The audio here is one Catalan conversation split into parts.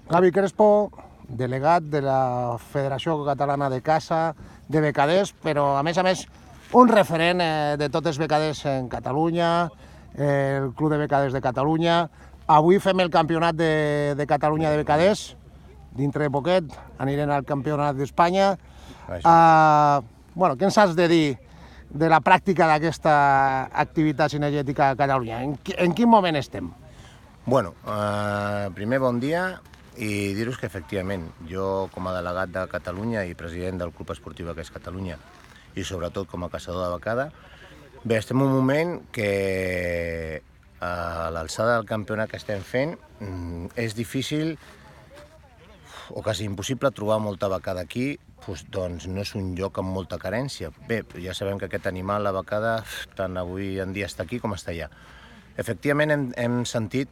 Gavi Crespo, delegat de la Federació Catalana de Caça, de becaders, però a més, un referent de tots els becaders en Catalunya, el Club de Becaders de Catalunya. Avui fem el campionat de Catalunya de becaders, dintre de poquet anirem al campionat d'Espanya. Què ens has de dir de la pràctica d'aquesta activitat cinegètica a Catalunya? En quin moment estem? Bueno, primer bon dia i dir-vos que efectivament jo com a delegat de Catalunya i president del Club Esportiu Becaders Catalunya i sobretot com a caçador de becada, bé, estem en un moment que a l'alçada del campionat que estem fent és difícil o quasi impossible trobar molta becada aquí, doncs no és un lloc amb molta carència. Bé, ja sabem que aquest animal, la becada, tant avui en dia està aquí com està allà. Efectivament hem sentit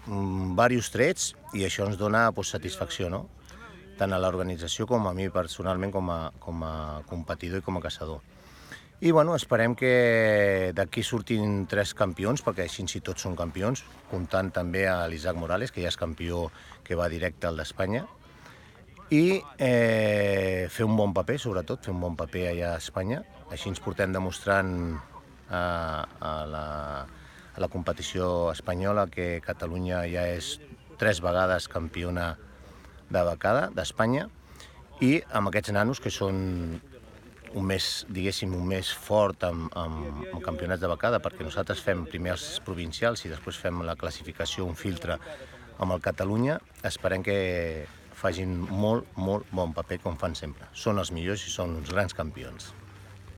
diversos trets i això ens dona satisfacció, no? Tant a l'organització com a mi personalment com a competidor i com a caçador. I bueno, esperem que d'aquí surtin 3 campions, perquè així si tots són campions, comptant també a l'Isaac Morales, que ja és campió que va directe al d'Espanya, i fer un bon paper, sobretot, fer un bon paper allà a Espanya. Així ens portem demostrant a la competició espanyola que Catalunya ja és 3 vegades campiona de becada d'Espanya, i amb aquests nanos que són un mes fort amb campionats de becada, perquè nosaltres fem primer els provincials i després fem la classificació, un filtre amb el Catalunya. Esperem que facin molt bon paper com fan sempre. Són els millors i són uns grans campions.